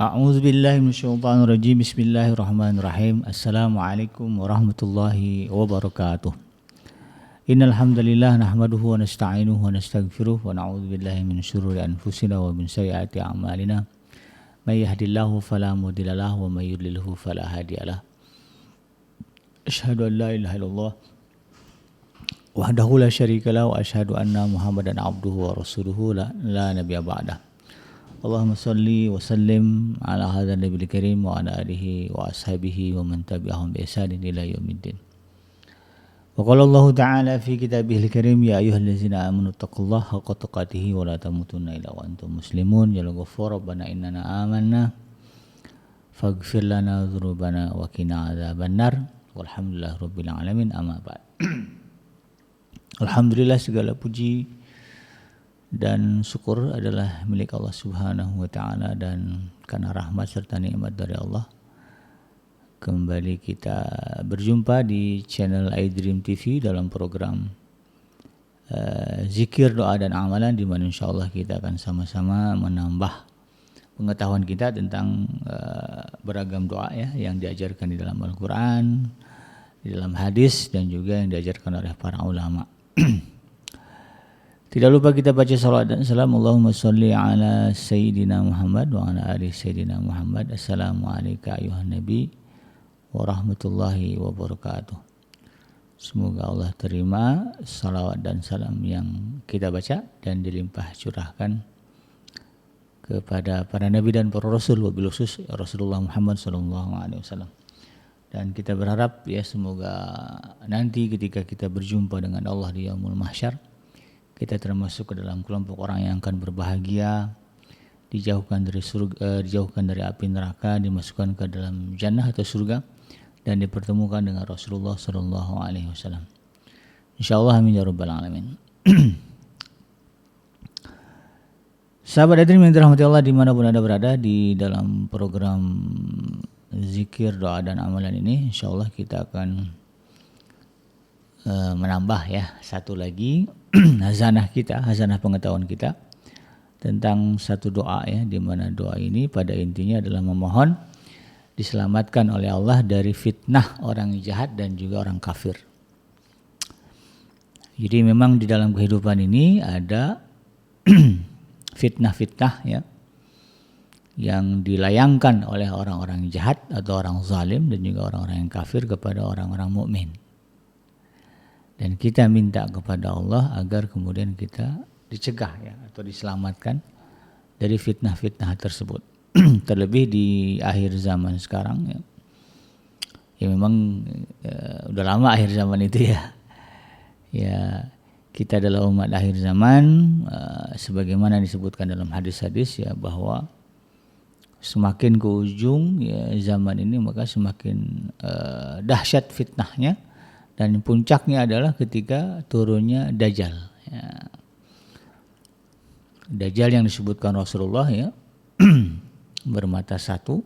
A'udzubillahi minasyaitonirrajim. Bismillahirrahmanirrahim. Assalamualaikum warahmatullahi wabarakatuh. Innal hamdalillah nahmaduhu wa nasta'inuhu wa nastaghfiruh wa na'udzubillahi min syururi anfusina wa min sayyiati a'malina. May yahdihillahu fala mudilla lahu wa may yudlilhu fala hadiyalah. Asyhadu an la ilaha illallah wahdahu la syarika lahu wa asyhadu anna Muhammadan abduhu wa rasuluhu la nabiyya ba'dah. Allahumma salli wa sallim ala hadzal nabiyil karim wa ala alihi wa ashabihi wa man tabi'ahum bi ihsanin ila yaumiddin. Wa qala Allah ta'ala fi kitabihil karim ya ayyuhallazina amanu taqullaha haqqa tuqatih wa la tamutunna illa wa antum muslimun. Ya ghafur rabbana innana amanna faghfir lana dzunubana wa qina adzabannar. Walhamdulillahi rabbil alamin. Amma ba'd. Alhamdulillah, segala puji dan syukur adalah milik Allah Subhanahu wa ta'ala, dan karena rahmat serta nikmat dari Allah kembali kita berjumpa di channel iDream TV dalam program Zikir, Doa dan Amalan, di mana insyaallah kita akan sama-sama menambah pengetahuan kita tentang beragam doa ya yang diajarkan di dalam Al-Quran, di dalam hadis, dan juga yang diajarkan oleh para ulama. Tidak lupa kita baca salawat dan salam. Allahumma salli ala Sayyidina Muhammad wa ala ali Sayyidina Muhammad. Assalamualaikum ayuhan Nabi wa rahmatullahi wabarakatuh. Semoga Allah terima salawat dan salam yang kita baca dan dilimpah curahkan kepada para nabi dan para rasul, wabil khusus Rasulullah Muhammad SAW. Dan kita berharap ya semoga nanti ketika kita berjumpa dengan Allah di Yaumul Mahsyar, kita termasuk ke dalam kelompok orang yang akan berbahagia, dijauhkan dari surga, dijauhkan dari api neraka, dimasukkan ke dalam jannah atau surga, dan dipertemukan dengan Rasulullah sallallahu alaihi wasallam. Insyaallah, amin ya rabbal alamin. Sahabat hadirin yang dirahmati Allah dimanapun Anda berada, di dalam program Zikir, Doa dan Amalan ini insyaallah kita akan menambah ya satu lagi hazanah kita, hazanah pengetahuan kita tentang satu doa ya, di mana doa ini pada intinya adalah memohon diselamatkan oleh Allah dari fitnah orang jahat dan juga orang kafir. Jadi memang di dalam kehidupan ini ada fitnah-fitnah ya yang dilayangkan oleh orang-orang jahat atau orang zalim dan juga orang-orang yang kafir kepada orang-orang mukmin. Dan kita minta kepada Allah agar kemudian kita dicegah ya atau diselamatkan dari fitnah-fitnah tersebut. Terlebih di akhir zaman sekarang ya. Ya memang udah lama akhir zaman itu ya. Ya kita adalah umat akhir zaman, sebagaimana disebutkan dalam hadis-hadis ya, bahwa semakin ke ujung ya zaman ini maka semakin dahsyat fitnahnya. Dan puncaknya adalah ketika turunnya Dajjal ya. Dajjal yang disebutkan Rasulullah ya bermata satu,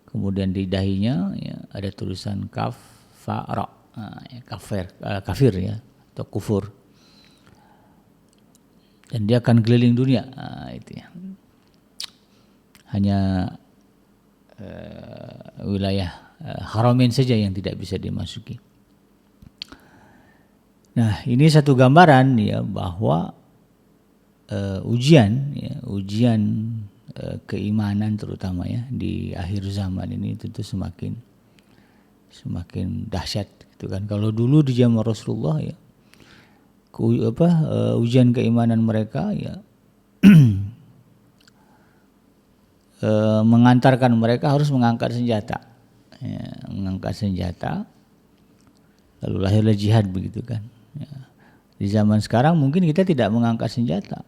kemudian di dahinya ya, ada tulisan kaf fa ra, ya, kafir ya atau kufur, dan dia akan keliling dunia itu ya. Hanya wilayah Haramain saja yang tidak bisa dimasuki. Nah, ini satu gambaran ya bahwa ujian keimanan terutama ya di akhir zaman ini tentu semakin dahsyat gitu kan. Kalau dulu di zaman Rasulullah ya ujian keimanan mereka ya mengantarkan mereka harus mengangkat senjata. Ya, mengangkat senjata lalu lahirlah jihad begitu kan. Ya. Di zaman sekarang mungkin kita tidak mengangkat senjata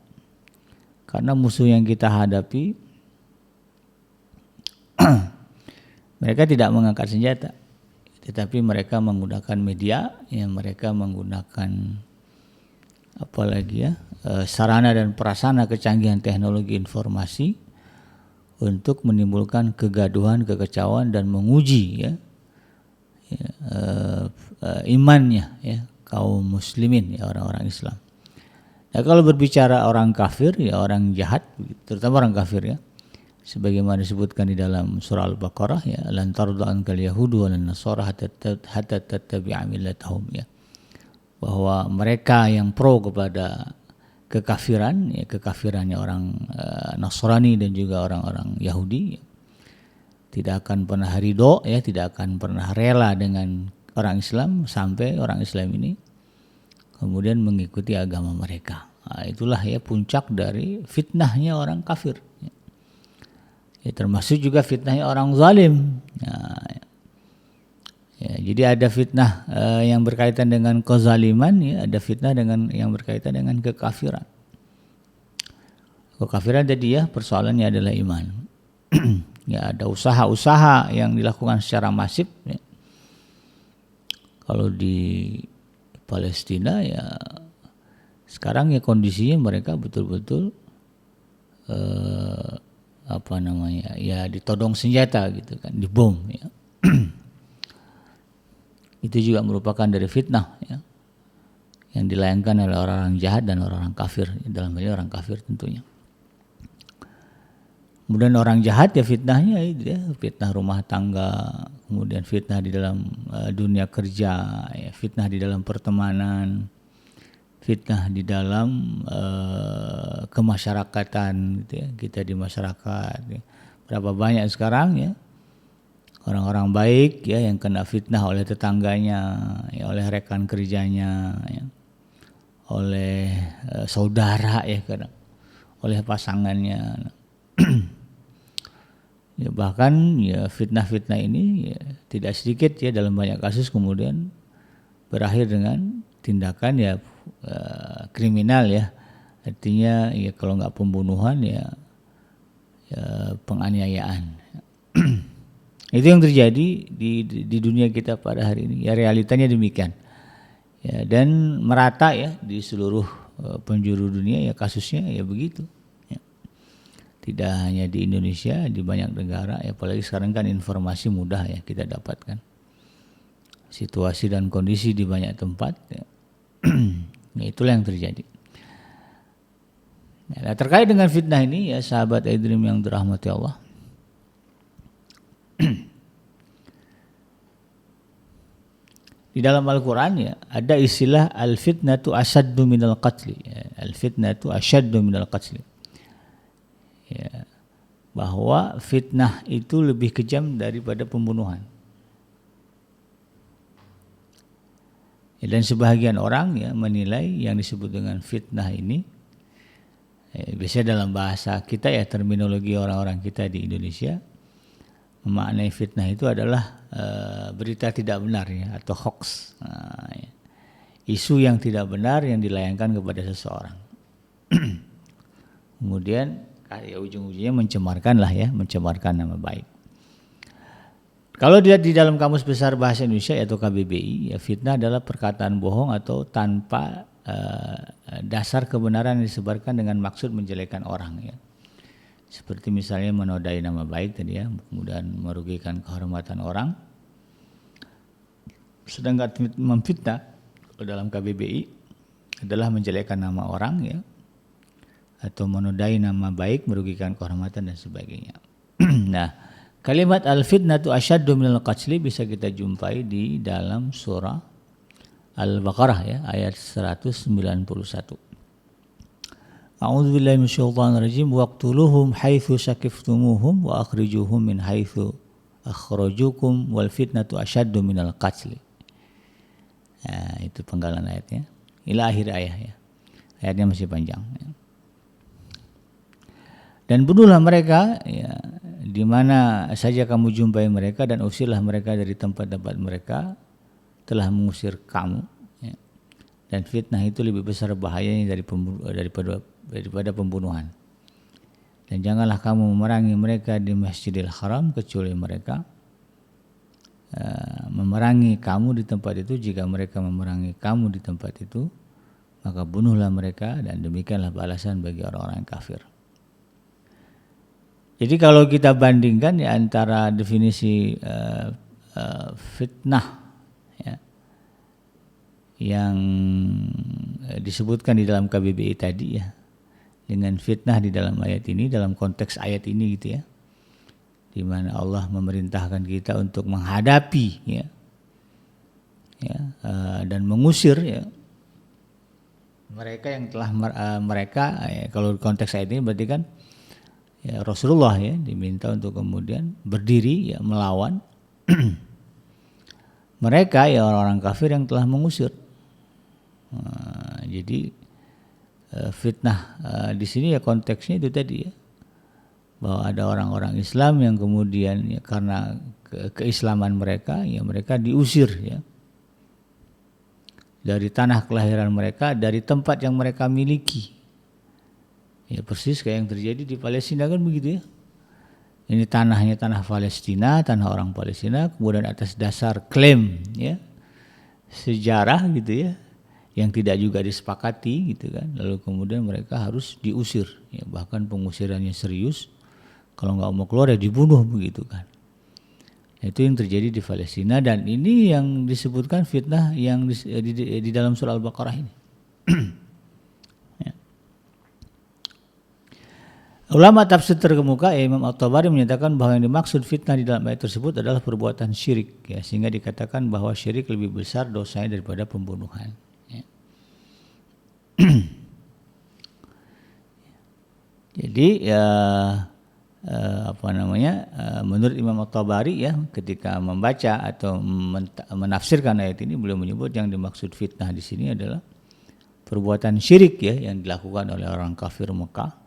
karena musuh yang kita hadapi mereka tidak mengangkat senjata, tetapi mereka menggunakan media, ya mereka menggunakan apalagi ya sarana dan prasarana kecanggihan teknologi informasi untuk menimbulkan kegaduhan, kekacauan, dan menguji ya, imannya ya kaum muslimin ya orang-orang Islam. Nah, kalau berbicara orang kafir ya orang jahat, terutama orang kafir ya, sebagaimana disebutkan di dalam surah Al-Baqarah ya, lan tarda ankal yahudu walan nasara hatta tattabi'a millatahum ya, bahwa mereka yang pro kepada kekafiran ya, kekafirannya orang Nasrani dan juga orang-orang Yahudi ya, tidak akan pernah ridho ya, tidak akan pernah rela dengan orang Islam sampai orang Islam ini kemudian mengikuti agama mereka. Nah, itulah ya puncak dari fitnahnya orang kafir. Ya, termasuk juga fitnahnya orang zalim. Ya, jadi ada fitnah yang berkaitan dengan kezaliman, ya, ada fitnah dengan yang berkaitan dengan kekafiran. Kekafiran tadi ya persoalannya adalah iman. Ya, ada usaha-usaha yang dilakukan secara masif. Ya. Kalau di Palestina ya sekarang ya kondisinya mereka betul-betul ya ditodong senjata gitu kan, dibom ya. Itu juga merupakan dari fitnah ya, yang dilayangkan oleh orang-orang jahat dan orang-orang kafir, dalam hal ini orang kafir tentunya. Kemudian orang jahat ya fitnahnya itu ya, fitnah rumah tangga, kemudian fitnah di dalam dunia kerja, ya, fitnah di dalam pertemanan, fitnah di dalam kemasyarakatan gitu ya, kita di masyarakat ya. Berapa banyak sekarang ya orang-orang baik ya yang kena fitnah oleh tetangganya, ya, oleh rekan kerjanya ya, oleh saudara ya kadang, oleh pasangannya. Ya, bahkan ya fitnah-fitnah ini ya, tidak sedikit ya dalam banyak kasus kemudian berakhir dengan tindakan ya kriminal ya, artinya ya kalau nggak pembunuhan ya penganiayaan. Itu yang terjadi di dunia kita pada hari ini ya, realitanya demikian ya, dan merata ya di seluruh penjuru dunia ya kasusnya ya begitu ya. Tidak hanya di Indonesia, di banyak negara ya, apalagi sekarang kan informasi mudah ya kita dapatkan situasi dan kondisi di banyak tempat ya. Ya, itulah yang terjadi. Nah, terkait dengan fitnah ini ya sahabat iDream yang dirahmati Allah, di dalam Al-Quran ya ada istilah al-fitnatu asyaddu minal qatli ya, al-fitnatu asyaddu minal qatli ya, bahwa fitnah itu lebih kejam daripada pembunuhan. Ya, dan sebahagian orang ya menilai yang disebut dengan fitnah ini ya, biasanya dalam bahasa kita ya, terminologi orang-orang kita di Indonesia memaknai fitnah itu adalah berita tidak benar ya, atau hoax, ya. Isu yang tidak benar yang dilayangkan kepada seseorang. Kemudian ya ujung-ujungnya mencemarkan nama baik. Kalau dilihat di dalam Kamus Besar Bahasa Indonesia atau KBBI, ya fitnah adalah perkataan bohong atau tanpa dasar kebenaran yang disebarkan dengan maksud menjelekkan orang ya. Seperti misalnya menodai nama baik tadi ya, kemudian merugikan kehormatan orang. Sedangkan memfitnah dalam KBBI adalah menjelekkan nama orang ya, atau menodai nama baik, merugikan kehormatan dan sebagainya. Nah, kalimat al-fitnatu asyaddu minal qatli bisa kita jumpai di dalam surah Al-Baqarah ya, ayat 191. A'udzubillahi minasyaitonir rajim waqtuluhum haitsu saqiftumuhum wa akhrijuhum min haitsu akhrajukum wal fitnatu asyaddu minal qatli. Nah, itu penggalan ayatnya. Ila akhir ayat ya. Ayatnya masih panjang ya. Dan bunuhlah mereka ya, di mana saja kamu jumpai mereka, dan usirlah mereka dari tempat-tempat mereka telah mengusir kamu ya. Dan fitnah itu lebih besar bahayanya daripada pembunuhan. Dan janganlah kamu memerangi mereka di Masjidil Haram kecuali mereka memerangi kamu di tempat itu. Jika mereka memerangi kamu di tempat itu, maka bunuhlah mereka, dan demikianlah balasan bagi orang-orang yang kafir. Jadi kalau kita bandingkan ya antara definisi fitnah ya, yang disebutkan di dalam KBBI tadi ya, dengan fitnah di dalam ayat ini, dalam konteks ayat ini gitu ya, di mana Allah memerintahkan kita untuk menghadapi dan mengusir mereka yang telah kalau konteks ayat ini berarti kan Rasulullah diminta untuk kemudian berdiri melawan mereka orang-orang kafir yang telah mengusir. Jadi fitnah di sini konteksnya itu tadi bahwa ada orang-orang Islam yang kemudian karena keislaman mereka mereka diusir dari tanah kelahiran mereka, dari tempat yang mereka miliki. Persis kayak yang terjadi di Palestina kan begitu Ini tanahnya tanah Palestina, tanah orang Palestina, kemudian atas dasar klaim sejarah gitu yang tidak juga disepakati gitu kan. Lalu kemudian mereka harus diusir, bahkan pengusirannya serius. Kalau nggak mau keluar dibunuh begitu kan. Itu yang terjadi di Palestina dan ini yang disebutkan fitnah yang di dalam surah Al-Baqarah ini. Ulama tafsir terkemuka Imam At-Tabari menyatakan bahwa yang dimaksud fitnah di dalam ayat tersebut adalah perbuatan syirik sehingga dikatakan bahwa syirik lebih besar dosanya daripada pembunuhan. Jadi menurut Imam At-Tabari ketika membaca atau menafsirkan ayat ini beliau menyebut yang dimaksud fitnah di sini adalah perbuatan syirik yang dilakukan oleh orang kafir Mekah.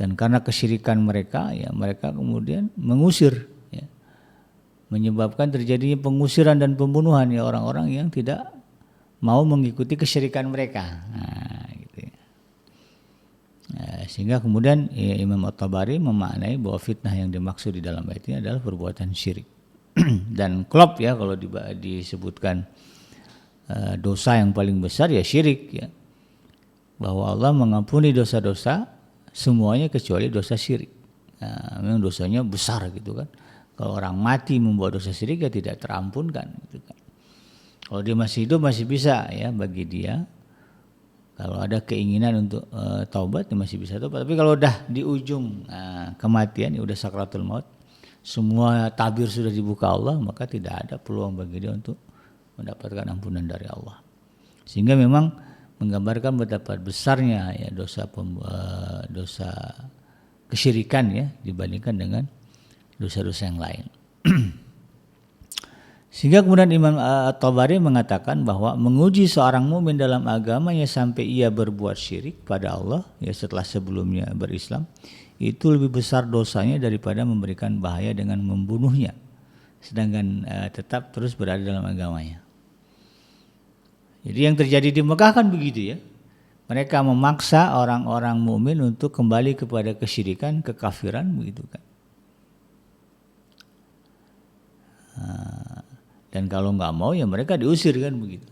Dan karena kesyirikan mereka mereka kemudian mengusir menyebabkan terjadinya pengusiran dan pembunuhan orang-orang yang tidak mau mengikuti kesyirikan mereka. Sehingga kemudian Imam At-Tabari memaknai bahwa fitnah yang dimaksud di dalam ayat ini adalah perbuatan syirik. Dan klop kalau disebutkan dosa yang paling besar syirik bahwa Allah mengampuni dosa-dosa semuanya kecuali dosa syirik. Memang dosanya besar gitu kan. Kalau orang mati membuat dosa syirik tidak terampunkan gitu kan. Kalau dia masih hidup masih bisa bagi dia. Kalau ada keinginan untuk taubat masih bisa taubat. Tapi kalau udah di ujung kematian, udah sakratul maut, semua tabir sudah dibuka Allah, maka tidak ada peluang bagi dia untuk mendapatkan ampunan dari Allah. Sehingga memang menggambarkan betapa besarnya dosa kesyirikan dibandingkan dengan dosa-dosa yang lain. Sehingga kemudian Imam At-Tabari mengatakan bahwa menguji seorang mukmin dalam agamanya sampai ia berbuat syirik pada Allah setelah sebelumnya berislam itu lebih besar dosanya daripada memberikan bahaya dengan membunuhnya sedangkan tetap terus berada dalam agamanya. Jadi yang terjadi di Mekah kan begitu mereka memaksa orang-orang mukmin untuk kembali kepada kesyirikan, kekafiran begitu kan. Dan kalau nggak mau mereka diusir kan begitu.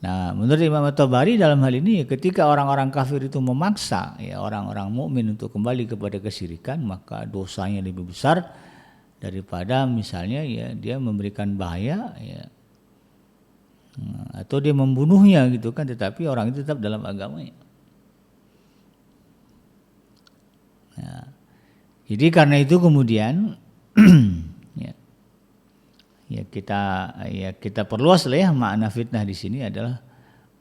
Nah, menurut Imam At-Tabari dalam hal ini ketika orang-orang kafir itu memaksa orang-orang mukmin untuk kembali kepada kesyirikan, maka dosanya lebih besar daripada misalnya dia memberikan bahaya atau dia membunuhnya gitu kan, tetapi orang itu tetap dalam agamanya. Nah, jadi karena itu kemudian kita perluas makna fitnah di sini adalah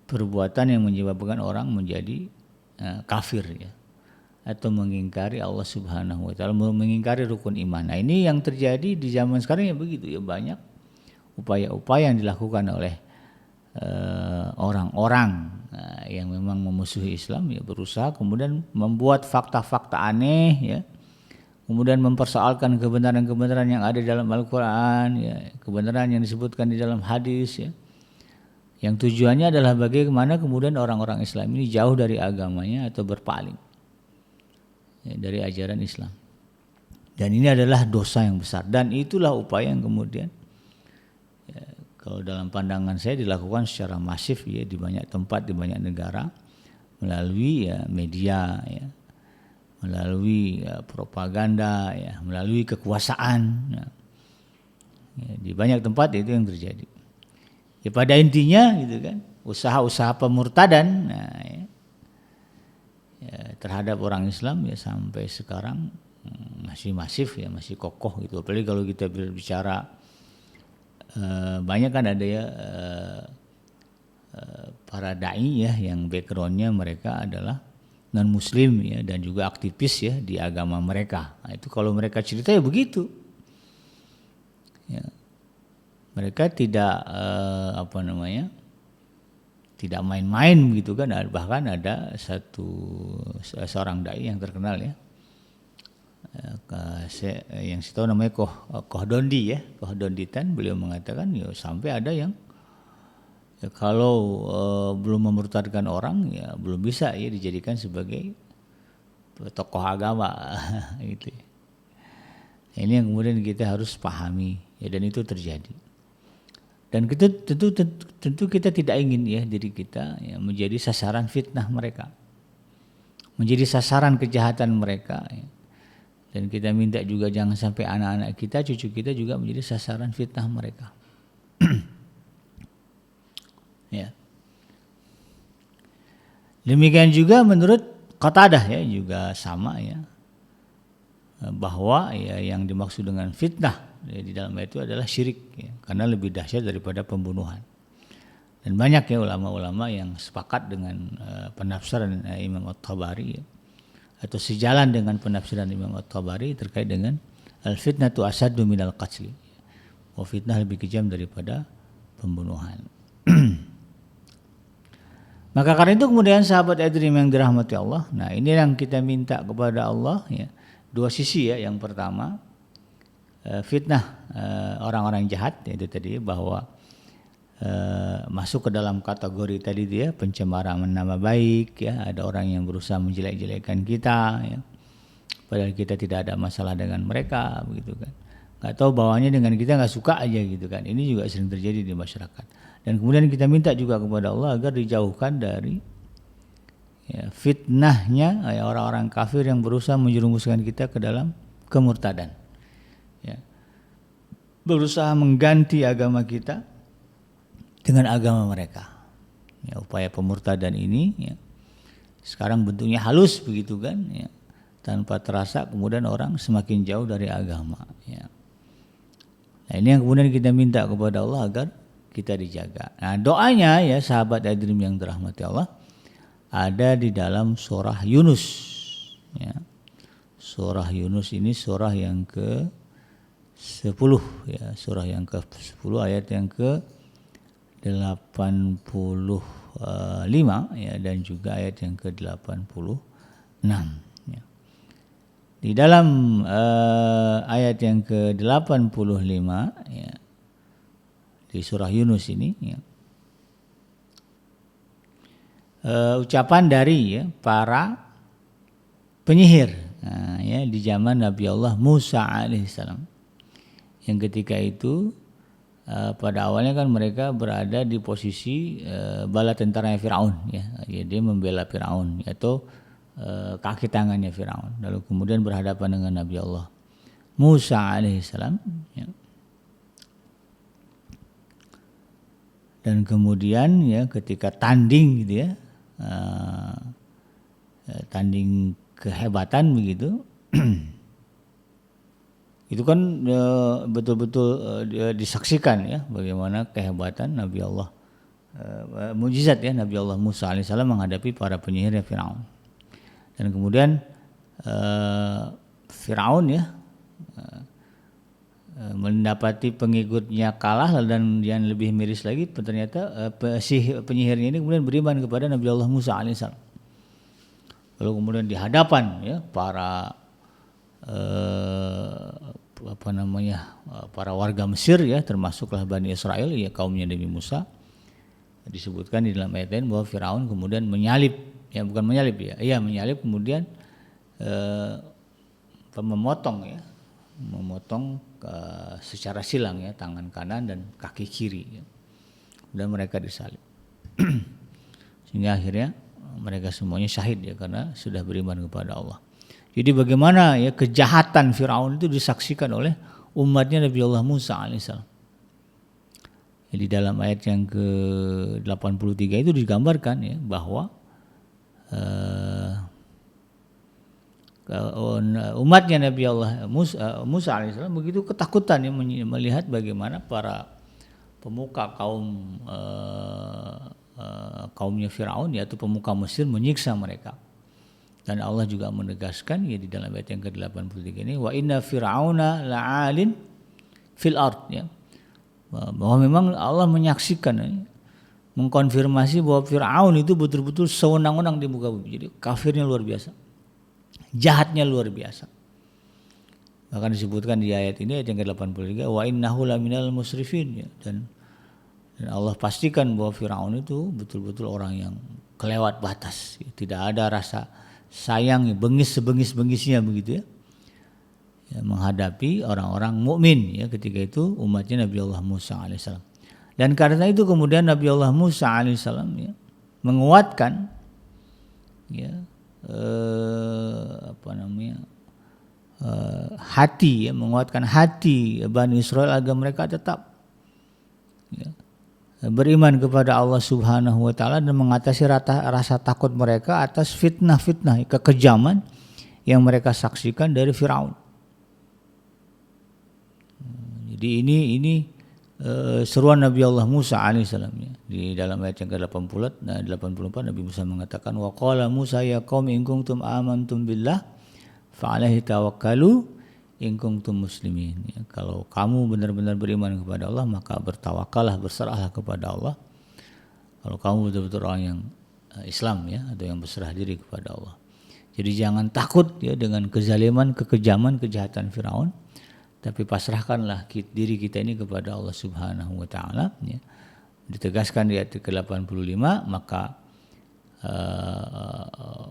perbuatan yang menyebabkan orang menjadi kafir atau mengingkari Allah Subhanahu wa taala, mengingkari rukun iman. Nah, ini yang terjadi di zaman sekarang begitu banyak upaya-upaya yang dilakukan oleh orang-orang yang memang memusuhi Islam berusaha kemudian membuat fakta-fakta aneh kemudian mempersoalkan kebenaran-kebenaran yang ada dalam Al-Quran, kebenaran yang disebutkan di dalam hadis, yang tujuannya adalah bagaimana kemudian orang-orang Islam ini jauh dari agamanya atau berpaling dari ajaran Islam. Dan ini adalah dosa yang besar. Dan itulah upaya yang kemudian, kalau dalam pandangan saya dilakukan secara masif di banyak tempat, di banyak negara, melalui media, melalui propaganda, melalui kekuasaan. Di banyak tempat itu yang terjadi. Pada intinya gitu kan, usaha-usaha pemurtadan terhadap orang Islam sampai sekarang masih masif ya, masih kokoh gitu. Apalagi kalau kita berbicara banyak kan ada ya para dai ya yang backgroundnya mereka adalah non muslim ya dan juga aktivis ya di agama mereka. Nah, itu kalau mereka cerita ya begitu. Ya. Mereka tidak tidak main-main begitu kan. Bahkan ada seorang dai yang terkenal ya, yang saya tahu namanya Koh Dondi ya, Koh Donditan. Beliau mengatakan ya sampai ada yang ya, kalau belum memurtadkan orang ya belum bisa ya dijadikan sebagai tokoh agama gitu. Ini yang kemudian kita harus pahami ya, dan itu terjadi. Dan kita tentu kita tidak ingin ya diri kita ya, menjadi sasaran fitnah mereka, menjadi sasaran kejahatan mereka. Ya. Dan kita minta juga jangan sampai anak-anak kita, cucu kita juga menjadi sasaran fitnah mereka. Ya. Demikian juga menurut Qatadah ya juga sama ya, bahwa ya yang dimaksud dengan fitnah ya, di dalam ayat itu adalah syirik ya, karena lebih dahsyat daripada pembunuhan. Dan banyak ya ulama-ulama yang sepakat dengan penafsiran Imam At-Tabari ya, atau sejalan dengan penafsiran Imam At-Tabari terkait dengan al-fitnatu asaddu minal qatli. Oh, fitnah lebih kejam daripada pembunuhan. Maka karena itu kemudian sahabat Adrim yang dirahmati Allah, nah ini yang kita minta kepada Allah ya. Dua sisi ya, yang pertama fitnah orang-orang jahat yaitu tadi bahwa masuk ke dalam kategori tadi dia pencemaran nama baik ya, ada orang yang berusaha menjelek-jelekkan kita ya, padahal kita tidak ada masalah dengan mereka begitu kan, nggak tahu bawahnya dengan kita nggak suka aja gitu kan. Ini juga sering terjadi di masyarakat. Dan kemudian kita minta juga kepada Allah agar dijauhkan dari ya, fitnahnya ya, orang-orang kafir yang berusaha menjerumuskan kita ke dalam kemurtadan ya, berusaha mengganti agama kita dengan agama mereka ya. Upaya pemurtadan ini ya, sekarang bentuknya halus begitu kan ya, tanpa terasa kemudian orang semakin jauh dari agama ya. Nah ini yang kemudian kita minta kepada Allah agar kita dijaga. Nah doanya ya sahabat Adrim yang dirahmati Allah ada di dalam surah Yunus ya. Surah Yunus ini surah yang ke-10 ya, surah yang ke-10 ayat yang ke-85 ya, dan juga ayat yang ke-86 ya. Di dalam ayat yang ke-85 ya, di surah Yunus ini ya, ucapan dari ya, para penyihir ya, di zaman Nabi Allah Musa alaihissalam, yang ketika itu pada awalnya kan mereka berada di posisi bala tentaranya Firaun ya, dia membela Firaun atau kaki tangannya Firaun, lalu kemudian berhadapan dengan Nabi Allah Musa alaihissalam ya. Dan kemudian ya ketika tanding gitu ya, tanding kehebatan begitu, itu kan betul-betul disaksikan ya bagaimana kehebatan Nabi Allah, mujizat ya Nabi Allah Musa alaihissalam menghadapi para penyihir Firaun. Dan kemudian Firaun ya mendapati pengikutnya kalah, dan yang lebih miris lagi ternyata penyihirnya ini kemudian beriman kepada Nabi Allah Musa alaihissalam. Lalu kemudian di hadapan ya para para warga Mesir ya, termasuklah Bani Israel ya, kaumnya Nabi Musa, disebutkan di dalam ayat lain bahwa Firaun kemudian menyalib ya, bukan menyalib ya, iya menyalib, kemudian memotong secara silang ya tangan kanan dan kaki kiri ya. Dan mereka disalib sehingga akhirnya mereka semuanya syahid ya, karena sudah beriman kepada Allah. Jadi bagaimana ya kejahatan Firaun itu disaksikan oleh umatnya Nabi Allah Musa alaihissalam. Jadi dalam ayat yang ke-83 itu digambarkan ya bahwa umatnya Nabi Allah Musa alaihissalam begitu ketakutan ya, melihat bagaimana para pemuka kaumnya Firaun yaitu pemuka Mesir menyiksa mereka. Dan Allah juga menegaskan ya di dalam ayat yang ke-83 ini, wa inna fir'auna la'alin fil ard, ya. Bahwa memang Allah menyaksikan ya, mengkonfirmasi bahwa Firaun itu betul-betul sewenang-wenang di muka bumi. Jadi kafirnya luar biasa. Jahatnya luar biasa. Bahkan disebutkan di ayat ini ayat yang ke-83, wa innahu laminal musrifin, ya. Dan Allah pastikan bahwa Firaun itu betul-betul orang yang kelewat batas, ya. Tidak ada rasa sayang, bengis sebengis-bengisnya begitu ya. Ya, menghadapi orang-orang mukmin ya ketika itu umatnya Nabi Allah Musa alaihissalam. Dan karena itu kemudian Nabi Allah Musa alaihissalam ya menguatkan ya hati ya, menguatkan hati Bani Israel agar mereka tetap ya, beriman kepada Allah Subhanahu wa taala dan mengatasi rasa takut mereka atas fitnah-fitnah, kekejaman yang mereka saksikan dari Firaun. Jadi ini seruan Nabi Allah Musa alaihissalam ya. Di dalam ayat yang ke-84 Nabi Musa mengatakan, wa qala Musa ya qaumi in kuntum amantum billah fa alaihi tawakkalu in kuntum muslimin, ya. Kalau kamu benar-benar beriman kepada Allah maka bertawakallah, berserahlah kepada Allah. Kalau kamu betul-betul orang yang Islam ya, atau yang berserah diri kepada Allah. Jadi jangan takut ya dengan kezaliman, kekejaman, kejahatan Firaun, tapi pasrahkanlah diri kita ini kepada Allah Subhanahu wa taala ya. Ditegaskan di ayat ke-85, maka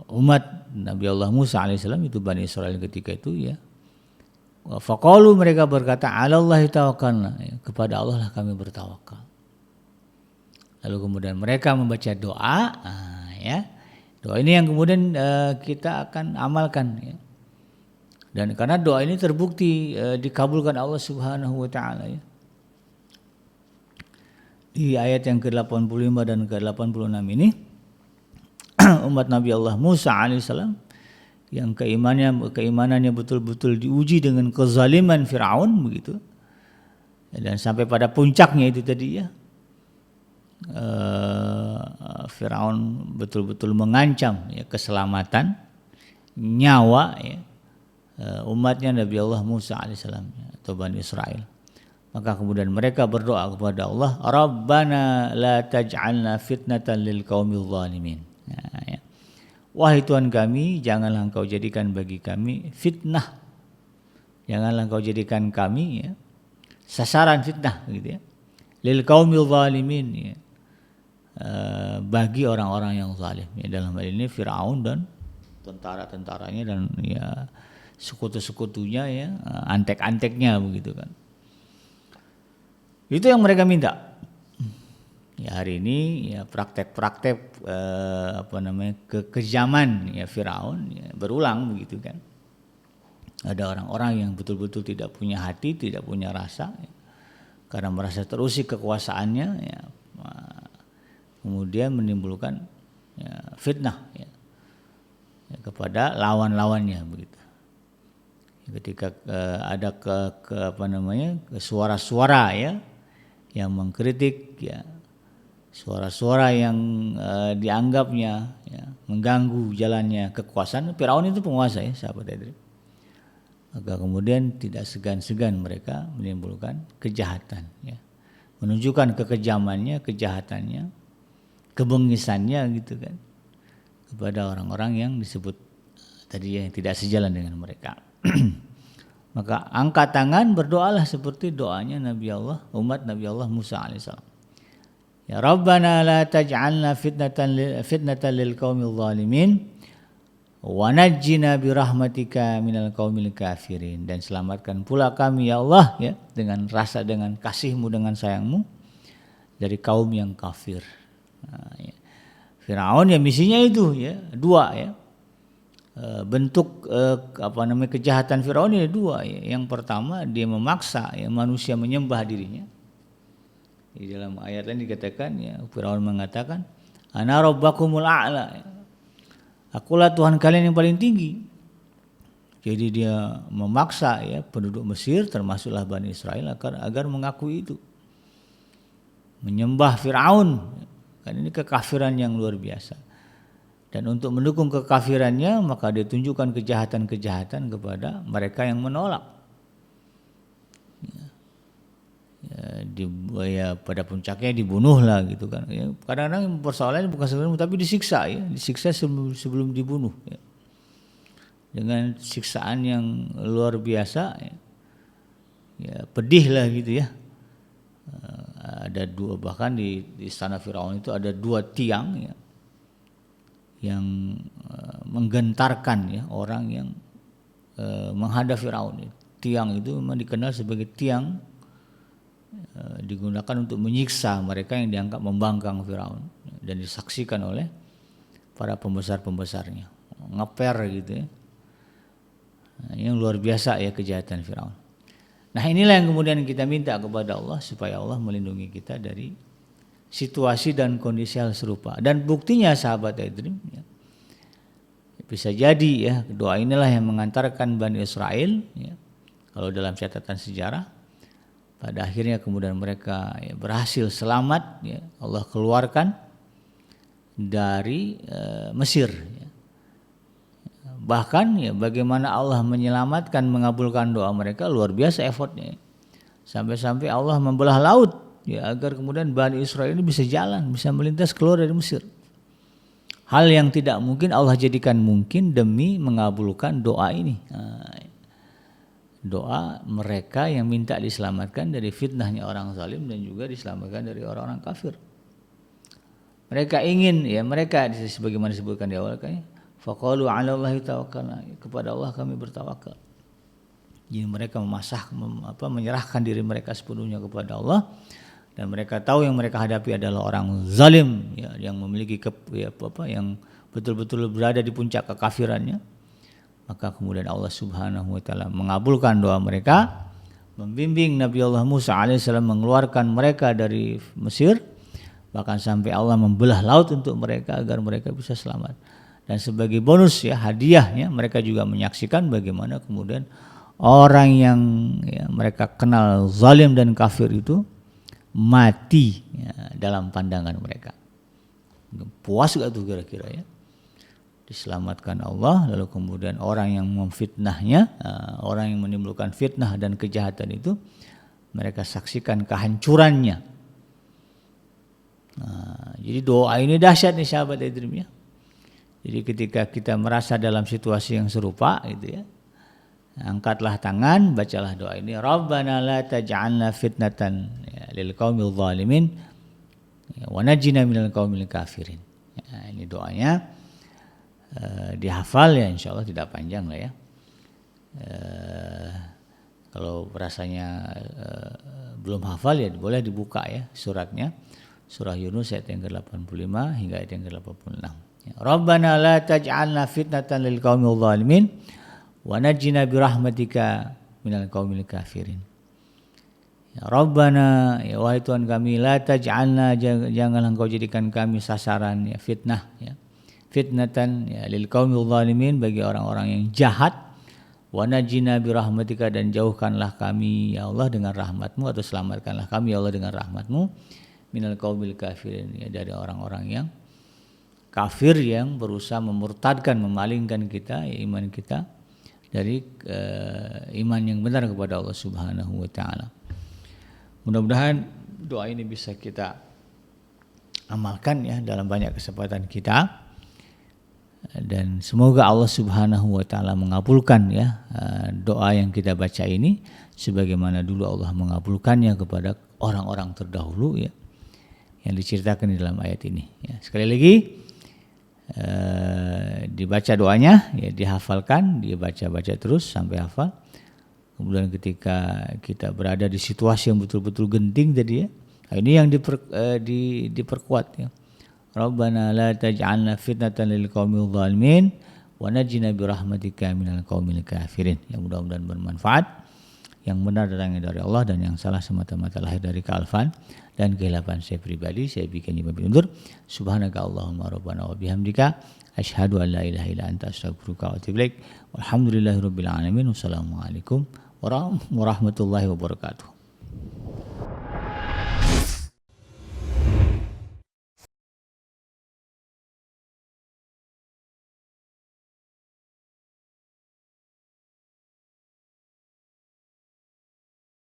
umat Nabi Allah Musa alaihissalam itu Bani Israel ketika itu ya, faqalu mereka berkata, 'alallahi tawakkalna, ya, kepada Allah lah kami bertawakal. Lalu kemudian mereka membaca doa, ya. Doa ini yang kemudian kita akan amalkan ya. Dan karena doa ini terbukti dikabulkan Allah Subhanahu wa taala ya. Di ayat yang ke-85 dan ke-86 ini umat Nabi Allah Musa alaihissalam yang keimanannya betul-betul diuji dengan kezaliman Firaun begitu, dan sampai pada puncaknya itu tadi ya, Firaun betul-betul mengancam ya keselamatan nyawa ya, umatnya Nabi Allah Musa alaihissalam ya, atau Bani Israel. Maka kemudian mereka berdoa kepada Allah, Rabbana la taj'alna fitnatan lil qaumil zalimin. Nah, ya. Wahai Tuhan kami, janganlah Engkau jadikan bagi kami fitnah. Janganlah Engkau jadikan kami ya, sasaran fitnah gitu ya. Lil qaumil zalimin ya. Bagi orang-orang yang zalim ya, dalam hal ini Firaun dan tentara-tentaranya dan ya sekutu-sekutunya ya, antek-anteknya begitu kan. Itu yang mereka minta. Ya hari ini ya praktek-praktek kekejaman ya Firaun ya, berulang begitu kan. Ada orang-orang yang betul-betul tidak punya hati, tidak punya rasa ya, karena merasa terusik kekuasaannya ya, kemudian menimbulkan ya, fitnah ya, ya, kepada lawan-lawannya begitu. Ketika ada suara-suara ya yang mengkritik ya, suara-suara yang dianggapnya ya, mengganggu jalannya kekuasaan. Firaun itu penguasa ya sahabat Edri. Maka kemudian tidak segan-segan mereka menimbulkan kejahatan ya, menunjukkan kekejamannya, kejahatannya, kebengisannya gitu kan, kepada orang-orang yang disebut tadi yang tidak sejalan dengan mereka. Maka angkat tangan berdoalah seperti doanya Nabi Allah, umat Nabi Allah Musa alaihissalam. Ya Rabbana la taj'alna fitnatan lil qaumil zalimin wa najjina bi rahmatika minal qaumil kafirin, dan selamatkan pula kami ya Allah ya dengan kasih-Mu, dengan sayang-Mu dari kaum yang kafir. Nah, ya. Firaun ya misinya itu ya dua ya. Bentuk kejahatan Firaun ini dua ya. Yang pertama dia memaksa ya manusia menyembah dirinya. Di dalam ayat lain dikatakan ya, Firaun mengatakan ana rabbakumul a'la ya. Akulah Tuhan kalian yang paling tinggi. Jadi dia memaksa ya penduduk Mesir termasuklah Bani Israel agar mengakui itu. Menyembah Firaun. Kan ini kekafiran yang luar biasa. Dan untuk mendukung kekafirannya maka dia tunjukkan kejahatan-kejahatan kepada mereka yang menolak. Pada puncaknya dibunuhlah gitu kan. Ya, kadang-kadang persoalannya bukan sebenarnya tapi disiksa ya, disiksa sebelum dibunuh ya. Dengan siksaan yang luar biasa ya pedih lah gitu ya. Ada dua, bahkan di istana Firaun itu ada 2 tiang ya, yang menggentarkan ya orang yang menghadap Firaun. Tiang itu memang dikenal sebagai tiang digunakan untuk menyiksa mereka yang dianggap membangkang Firaun dan disaksikan oleh para pembesar-pembesarnya, ngeper gitu ya. Yang luar biasa ya kejahatan Firaun. Nah inilah yang kemudian kita minta kepada Allah supaya Allah melindungi kita dari situasi dan kondisi hal serupa. Dan buktinya sahabat Edrim ya, bisa jadi ya doa inilah yang mengantarkan Bani Israel ya, kalau dalam catatan sejarah pada akhirnya kemudian mereka ya, berhasil selamat ya, Allah keluarkan dari Mesir ya. Bahkan ya bagaimana Allah menyelamatkan, mengabulkan doa mereka luar biasa effortnya. Sampai-sampai Allah membelah laut ya agar kemudian Bani Israel ini bisa jalan, bisa melintas keluar dari Mesir. Hal yang tidak mungkin Allah jadikan mungkin demi mengabulkan doa ini. Doa mereka yang minta diselamatkan dari fitnahnya orang zalim dan juga diselamatkan dari orang-orang kafir. Mereka ingin ya, mereka sebagaimana disebutkan di awal kan, faqalu 'ala Allahi tawakkalna, kepada Allah kami bertawakal. Jadi mereka menyerahkan diri mereka sepenuhnya kepada Allah dan mereka tahu yang mereka hadapi adalah orang zalim ya, yang memiliki yang betul-betul berada di puncak kekafirannya. Maka kemudian Allah Subhanahu wa taala mengabulkan doa mereka, membimbing Nabi Allah Musa alaihissalam mengeluarkan mereka dari Mesir, bahkan sampai Allah membelah laut untuk mereka agar mereka bisa selamat. Dan sebagai bonus ya hadiahnya mereka juga menyaksikan bagaimana kemudian orang yang ya, mereka kenal zalim dan kafir itu mati ya, dalam pandangan mereka. Puas gak tuh kira-kira ya? Diselamatkan Allah, lalu kemudian orang yang memfitnahnya, orang yang menimbulkan fitnah dan kejahatan itu mereka saksikan kehancurannya. Jadi doa ini dahsyat nih sahabat Edrim ya. Jadi ketika kita merasa dalam situasi yang serupa gitu ya, angkatlah tangan, bacalah doa ini, Rabbana la taj'alna fitnatan lil qaumil zalimin wa najjina minal qaumil kafirin. Ya, ini doanya dihafal ya, insyaallah tidak panjang lah ya. Kalau rasanya belum hafal ya boleh dibuka ya suratnya, surah Yunus ayat yang ke-85 hingga ayat yang ke-86. Rabbana la taj'alna fitnatan lil qaumil zalimin wa najjina bi rahmatika minal qaumil kafirin. Ya Rabbana, ya wahai Tuhan kami, la taj'alna, janganlah engkau jadikan kami sasaran ya fitnah ya. Fitnatan ya lil qaumil zalimin, bagi orang-orang yang jahat, wa najjina bi rahmatika, dan jauhkanlah kami ya Allah dengan rahmatmu, atau selamatkanlah kami ya Allah dengan rahmatmu, minal qaumil kafirin, ya dari orang-orang yang kafir yang berusaha memurtadkan, memalingkan kita ya, iman kita dari iman yang benar kepada Allah Subhanahu wa taala. Mudah-mudahan doa ini bisa kita amalkan ya dalam banyak kesempatan kita. Dan semoga Allah Subhanahu wa taala mengabulkan ya doa yang kita baca ini sebagaimana dulu Allah mengabulkannya kepada orang-orang terdahulu ya yang diceritakan di dalam ayat ini ya. Sekali lagi dibaca doanya ya, dihafalkan, dibaca-baca terus sampai hafal. Kemudian ketika kita berada di situasi yang betul-betul genting tadi ya, ini yang diperkuat ya. Rabbana la taj'alna fitnatan lil qaumil zalimin wa najjina bi rahmatika minal qaumil kafirin. Ya mudah-mudahan bermanfaat. Yang benar datangnya dari Allah dan yang salah semata-mata lahir dari kealfan dan kehilapan saya pribadi. Saya bikin undur. Subhanaka Allahumma rabbana wa bihamdika Asyhadu an la ilaha illa anta astaghfiruka wa atubu ilaik. Walhamdulillahirabbil alamin. Wassalamualaikum warahmatullahi wabarakatuh.